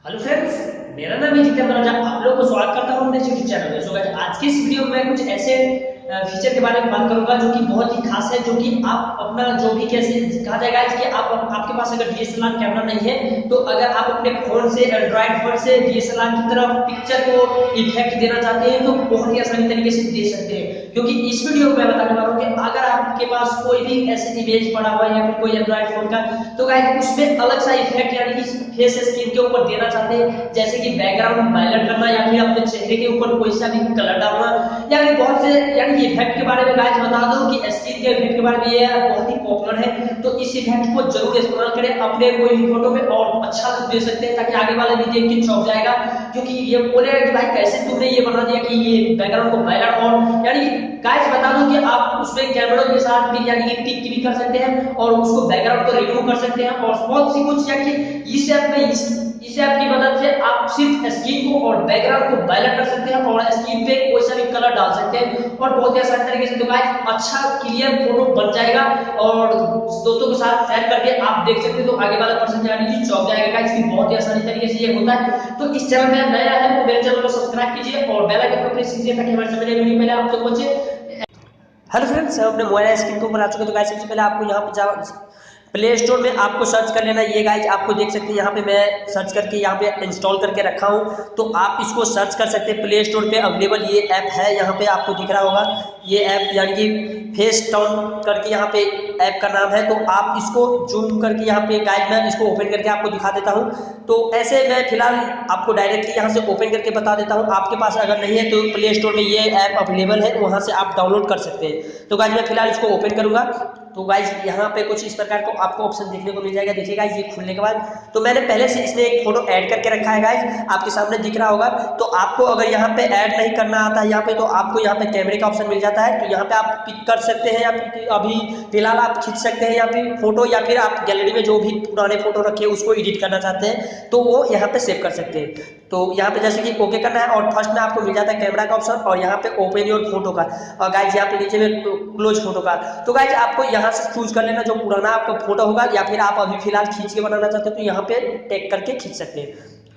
Hello friends, मेरा नाम है जितेंद्र राजा। आप लोगों को स्वागत करता हूं मेरे यूट्यूब चैनल में। सो गाइस, आज की इस वीडियो में मैं कुछ ऐसे फीचर के बारे में बात करूंगा जो कि बहुत ही खास है, जो कि आप अपना जो भी कैसे कहा जाएगा कि आपके पास अगर डीएसएलआर कैमरा नहीं है तो अगर आप अपने फोन से एंड्रॉइड फोन से डीएसएलआर की तरफ पिक्चर को इफेक्ट देना चाहते हैं तो बहुत ही आसानी तरीके से दे सकते हैं। क्योंकि इस वीडियो में मैं बताने वाला हूँ कि अगर आपके पास कोई भी ऐसी इमेज पड़ा हुआ है या फिर कोई एंड्रॉइड फोन का, तो गाइस उसमें अलग सा इफेक्ट यानी कि फेस स्किन के ऊपर देना चाहते हैं, जैसे कि बैकग्राउंड हाईलाइट करना या फिर अपने चेहरे के ऊपर कोई सा भी कलर डालना या फिर बहुत से यानी कि इफेक्ट के बारे में गाइस बता दो कि स्किन के इफेक्ट के बारे में ये बहुत ही पॉपुलर है। तो इस इफेक्ट को जरूर इस्तेमाल करें अपने कोई भी फोटो में और अच्छा लुक दे सकते हैं, ताकि आगे वाले भी देख के चौंक जाएगा, क्योंकि ये बोलेगा कि भाई कैसे तुमने ये बना दिया कि ये बैकग्राउंड को हाईलाइट। और यानी गाइस बता दूं कि आप उसमें कैमरा के साथ भी यानी कि टिक भी कर सकते हैं और उसको बैकग्राउंड को रिमूव कर सकते हैं और बहुत सी कुछ यानी कि इस ऐप में इस ऐप की मदद से आप सिर्फ स्किन को और बैकग्राउंड को हाईलाइट कर सकते हैं और स्किन पे कोई सा भी कलर डाल सकते हैं और बहुत ही आसान तरीके से तो गाइस अच्छा क्लियर फोटो बन जाएगा। और दोस्तों के साथ शेयर करके आप देख सकते हैं तो आगे वाला पर्सन यानी कि चौंक जाएगा गाइस कि बहुत ही आसानी तरीके से ये होता है। तो इस चैनल में नया है तो मेरे चैनल को सब्सक्राइब कीजिए और बेल आइकन को प्रेस कीजिए ताकि हमारे नए वीडियो पहले आप तक पहुंचे। हेलो फ्रेंड्स, हम अपने मोबाइल स्क्रीन के ऊपर आ चुके हैं। तो गाइस सबसे पहले आपको यहाँ पे प्ले स्टोर में आपको सर्च कर लेना। ये गाइस आपको देख सकते हैं यहाँ पे मैं सर्च करके यहाँ पे इंस्टॉल करके रखा हूँ, तो आप इसको सर्च कर सकते हैं। प्ले स्टोर पे अवेलेबल ये ऐप है, यहाँ पे आपको दिख रहा होगा ये ऐप यानी कि फेस टाउन करके यहाँ पे ऐप का नाम है। तो आप इसको जूम करके यहाँ पे गाइस मैं इसको ओपन करके आपको दिखा देता हूँ। तो ऐसे मैं फिलहाल आपको डायरेक्टली यहाँ से ओपन करके बता देता हूँ। आपके पास अगर नहीं है तो प्ले स्टोर में ये ऐप अवेलेबल है, वहाँ से आप डाउनलोड कर सकते हैं। तो गाइस मैं फिलहाल इसको ओपन करूँगा। तो गाइस यहाँ पे कुछ इस प्रकार को आपको ऑप्शन देखने को मिल जाएगा। देखिए गाइस ये खुलने के बाद तो मैंने पहले से इसमें एक फोटो ऐड करके रखा है गाइस, आपके सामने दिख रहा होगा। तो आपको अगर यहाँ पे ऐड नहीं करना आता है यहाँ पे, तो आपको यहाँ पे कैमरे का ऑप्शन मिल जाता है। तो यहाँ पे आप पिक कर सकते हैं या फिर अभी फिलहाल आप खींच सकते हैं या फिर फोटो, या फिर आप गैलरी में जो भी पुराने फोटो रखे उसको एडिट करना चाहते हैं तो वो यहाँ पे सेव कर सकते हैं। तो यहाँ पे जैसे कि ओके करना है और फर्स्ट में आपको मिल जाता है कैमरा का ऑप्शन और यहाँ पे ओपन योर फोटो का, और गाइस यहाँ पे नीचे में क्लोज फोटो का। तो गाइस आपको यहाँ से चूज कर लेना जो पुराना आपका फोटो होगा, या फिर आप अभी फिलहाल खींच के बनाना चाहते हैं तो यहाँ पे टेक करके खींच सकते हैं।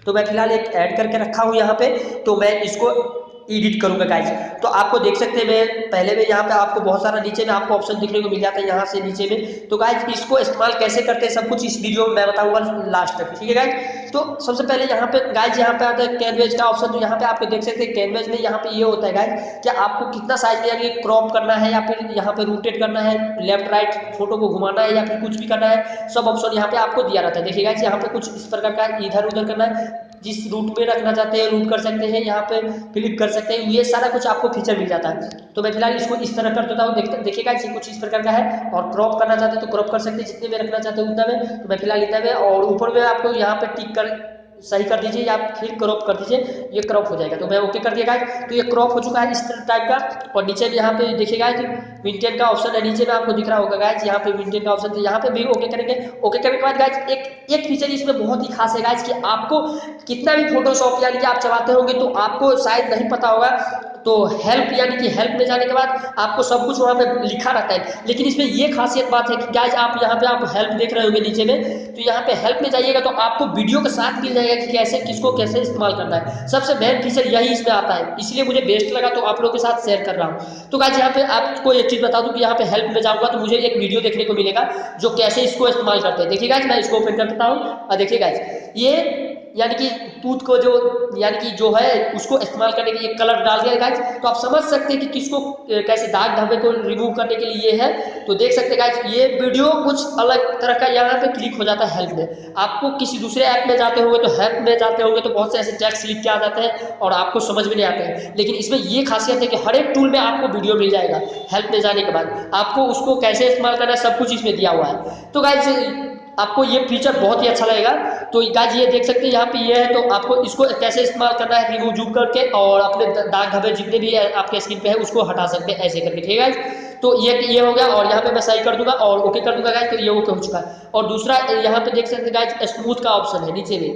तो मैं फिलहाल एक ऐड करके रखा हूँ यहाँ पे, तो मैं इसको एडिट करूंगा गाइस। तो आपको देख सकते हैं मैं पहले में यहाँ पे आपको बहुत सारा नीचे में आपको ऑप्शन दिखने को मिल जाता है यहाँ से नीचे में। तो गाइस इसको इस्तेमाल कैसे करते हैं सब कुछ इस वीडियो में मैं बताऊंगा लास्ट तक, ठीक है गाइस। तो सबसे पहले यहाँ पे गाइस यहाँ पे आता है कैनवेज का ऑप्शन। तो यहाँ पे आपको देख सकते हैं कैनवेज में यहाँ पे ये होता है गाइस कि आपको कितना साइज में यानी क्रॉप करना है या फिर यहाँ पे रोटेट करना है, लेफ्ट राइट फोटो को घुमाना है या फिर कुछ भी करना है, सब ऑप्शन यहाँ पे आपको दिया रहता है। देखिए गाइस यहाँ पे कुछ इस प्रकार का इधर उधर करना है, जिस रूट में रखना चाहते हैं रूट कर सकते हैं, यहाँ पे क्लिक कर सकते हैं, ये सारा कुछ आपको फीचर मिल जाता है। तो मैं फिलहाल इसको इस तरह कर देता हूँ। देखिएगा ये कुछ इस प्रकार का है और क्रॉप करना चाहते हैं तो क्रॉप कर सकते हैं, जितने में रखना चाहते हैं उतना में। तो मैं फिलहाल इतना में और ऊपर में आपको यहाँ पे टिक कर सही कर दीजिए या फिर क्रॉप कर दीजिए, ये क्रॉप हो जाएगा। तो मैं ओके कर दिया गाइस, तो ये क्रॉप हो चुका है इस टाइप का। और नीचे भी यहाँ पे देखिएगा मेंटेन का ऑप्शन है, नीचे में आपको दिख रहा होगा गाइस यहाँ पे मेंटेन का ऑप्शन है, यहाँ पे भी ओके करेंगे। ओके करने के बाद गाइस एक फीचर इसमें बहुत ही खास है गाइस कि आपको कितना भी फोटोशॉप यानी कि आप चलाते होंगे तो आपको शायद नहीं पता होगा, तो हेल्प यानी कि हेल्प में जाने के बाद आपको सब कुछ वहाँ पे लिखा रहता है। लेकिन इसमें ये खासियत बात है कि गाइस आप यहाँ पे आप हेल्प देख रहे होंगे नीचे में, तो यहाँ पे हेल्प में जाइएगा तो आपको वीडियो के साथ मिल जाएगा कि कैसे किसको कैसे इस्तेमाल करना है। सबसे मेन फीचर यही इसमें आता है, इसलिए मुझे बेस्ट लगा तो आप लोगों के साथ शेयर कर रहा हूँ। तो गाइस यहाँ पे आपको एक चीज बता दूं कि यहाँ पे हेल्प में जाऊंगा तो मुझे एक वीडियो देखने को मिलेगा जो कैसे इसको इस्तेमाल करते हैं। देखिए गाइस मैं इसको ओपन कर देता हूँ और देखिए गाइस ये यानी कि टूथ को जो यानी कि जो है उसको इस्तेमाल करने के लिए कलर डाल दिया गाइस। तो आप समझ सकते हैं कि किसको कैसे दाग धब्बे को रिमूव करने के लिए है। तो देख सकते हैं गाइस ये वीडियो कुछ अलग तरह का यहाँ पे क्लिक हो जाता है हेल्प में। आपको किसी दूसरे ऐप में जाते होंगे तो हेल्प में जाते होंगे तो बहुत से ऐसे टेक्स्ट लिख के आ जाते हैं और आपको समझ में नहीं आते हैं, लेकिन इसमें ये खासियत है कि हर एक टूल में आपको वीडियो मिल जाएगा। हेल्प में जाने के बाद आपको उसको कैसे इस्तेमाल करना है सब कुछ इसमें दिया हुआ है। तो गाइस आपको ये फीचर बहुत ही अच्छा लगेगा। तो गाइस ये देख सकते हैं यहाँ पे ये है, तो आपको इसको कैसे इस्तेमाल करना है रिमूव जूम करके और अपने दाग धब्बे जितने भी आपके स्किन पे है उसको हटा सकते हैं ऐसे करके, ठीक है गाइस। तो ये हो गया और यहाँ पे मैं सही कर दूंगा और ओके कर दूंगा गाइस। तो ये ओके हो चुका है। और दूसरा यहाँ पे देख सकते हैं गाइस स्मूथ का ऑप्शन है नीचे में,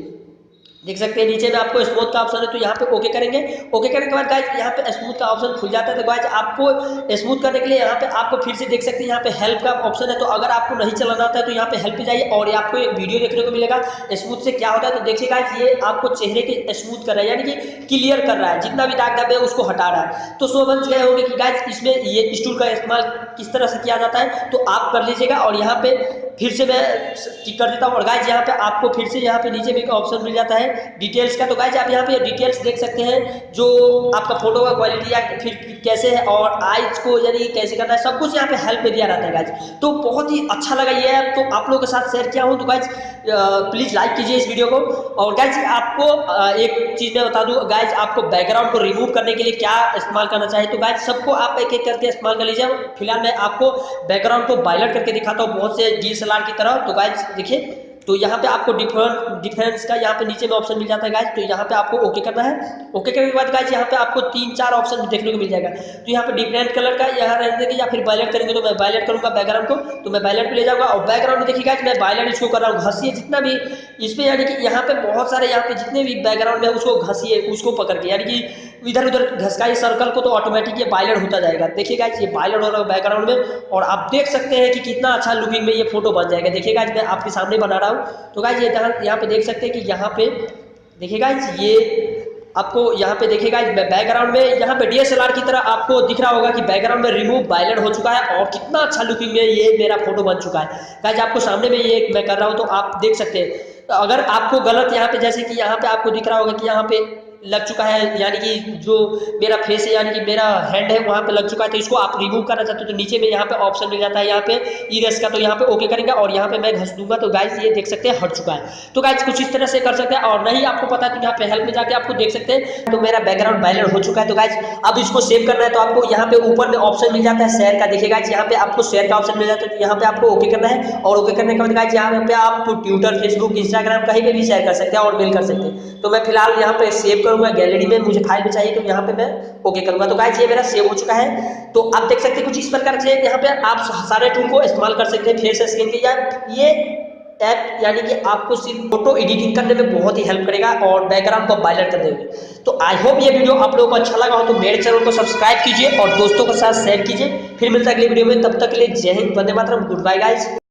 देख सकते हैं नीचे में आपको स्मूथ का ऑप्शन है, तो यहाँ पे ओके करेंगे। ओके करने के बाद गाइस यहाँ पे स्मूथ का ऑप्शन खुल जाता है। तो गाइस आपको स्मूथ करने के लिए यहाँ पे आपको फिर से देख सकते हैं यहाँ पे हेल्प का ऑप्शन है। तो अगर आपको नहीं चलाना आता है तो यहाँ पे हेल्प पे जाइए और आपको एक वीडियो देखने को मिलेगा स्मूथ से क्या होता है। तो देखिए गाइस ये आपको चेहरे के स्मूथ कर रहा है, यानी कि क्लियर कर रहा है, जितना भी दाग धब्बे है उसको हटा रहा है। तो समझ गए होंगे कि गाइस इसमें ये स्टूल का इस्तेमाल किस तरह से किया जाता है, तो आप कर लीजिएगा। और यहाँ पे फिर से मैं टिक कर देता हूँ। और गाइस यहाँ पे आपको फिर से यहाँ पे नीचे भी ऑप्शन मिल जाता है डिटेल्स का। तो गाइस आप यहाँ पे डिटेल्स देख सकते हैं, जो आपका फोटो का क्वालिटी या फिर कैसे है और आइज को यानी कैसे करना है, सब कुछ यहाँ पे हेल्प में दिया रहता है गाइस। तो बहुत ही अच्छा लगा ये ऐप, तो आप लोगों के साथ शेयर किया हूँ। तो गाइस प्लीज लाइक कीजिए इस वीडियो को। और गाइस आपको एक चीज मैं बता दूं गाइस, आपको बैकग्राउंड को रिमूव करने के लिए क्या इस्तेमाल करना चाहिए। तो गाइस सबको आप एक एक करके इस्तेमाल कर लीजिए। फिलहाल मैं आपको बैकग्राउंड को बायलट करके दिखाता हूँ बहुत से डीएसएलआर की तरह। तो गाइस देखिए, तो यहाँ पे आपको डिफरेंस का यहाँ पे नीचे में ऑप्शन मिल जाता है गाइस। तो यहाँ पे आपको ओके करना है। ओके करने के बाद गाइस यहाँ पे आपको 3-4 ऑप्शन देखने को मिल जाएगा। तो यहाँ पे डिफरेंट कलर का यहाँ रहने देंगे या फिर बायलेट करेंगे। तो मैं बायलेट करूंगा बैकग्राउंड को, तो मैं बायलेट पे ले जाऊंगा। और बैकग्राउंड में देखिए गाइस मैं बायलेट इसको कर रहा हूँ, घसिए जितना भी इसमें, यानी कि यहाँ पे बहुत सारे यहाँ पे जितने भी बैकग्राउंड है उसको घसिए, उसको पकड़ के, यानी कि इधर उधर घसकाइए सर्कल को, तो ऑटोमेटिक ये बायलेट होता जाएगा। देखिए गाइस ये बायलेट हो रहा है बैकग्राउंड में, और आप देख सकते हैं कि कितना अच्छा लुकिंग में ये फोटो बन जाएगा। देखिए गाइस मैं आपके सामने बना रहा हूँ। तो गाइस ये यहाँ पे देख सकते हैं कि यहाँ पे देखिए गाइस ये आपको यहाँ पे देखिएगा बैकग्राउंड में यहाँ पे डीएसएलआर की तरह आपको दिख रहा होगा कि बैकग्राउंड में रिमूव बायलेट हो चुका है, और कितना अच्छा लुकिंग में ये मेरा फोटो बन चुका है। गाइस आपको सामने में ये मैं कर रहा हूँ, तो आप देख सकते हैं। तो अगर आपको गलत यहाँ पे, जैसे कि यहाँ पे आपको दिख रहा होगा कि यहाँ पे लग चुका है, यानी कि जो मेरा फेस है यानी कि मेरा हैंड है वहाँ पे लग चुका है, तो इसको आप रिमूव करना चाहते हो तो नीचे में यहाँ पे ऑप्शन मिल जाता है यहाँ पे इरेज का। तो यहाँ पे ओके करेंगे और यहाँ पे मैं घस दूंगा, तो गाइस ये देख सकते हैं हट चुका है। तो गाइस कुछ इस तरह से कर सकते हैं। और नहीं आपको पता है तो यहाँ पे हेल्प में जाके आपको देख सकते हैं, तो मेरा बैकग्राउंड बायलेट हो चुका है। तो गाइस अब इसको सेव करना है, तो आपको यहाँ पे ऊपर में ऑप्शन मिल जाता है शेयर का। देखिए गाइस यहाँ पे आपको शेयर का ऑप्शन मिल जाता है, तो यहाँ पे आपको ओके करना है। और ओके करने के बाद गाइस यहाँ पे आप ट्विटर, फेसबुक, इंस्टाग्राम कहीं पे भी शेयर कर सकते हैं और मेल कर सकते हैं। तो मैं फिलहाल यहाँ पे सेव करूंगा गैलरी में, मुझे फाइल में चाहिए, तो यहाँ पे मैं ओके करूंगा। तो गाइस ये मेरा सेव हो चुका है। तो आप देख सकते हैं कुछ इस प्रकार से यहाँ पे आप सारे टूल को इस्तेमाल कर सकते हैं फेस स्कैन के। या ये ऐप यानी कि आपको सिर्फ फोटो एडिटिंग करने में बहुत ही हेल्प करेगा और बैकग्राउंड को बायलट करने में। तो आई होप ये वीडियो आप लोगों को अच्छा लगा हो, तो मेरे चैनल को सब्सक्राइब कीजिए और दोस्तों के साथ शेयर कीजिए। फिर मिलता है अगली वीडियो में, तब तक के लिए जय Hind, Vande Mataram, good bye guys.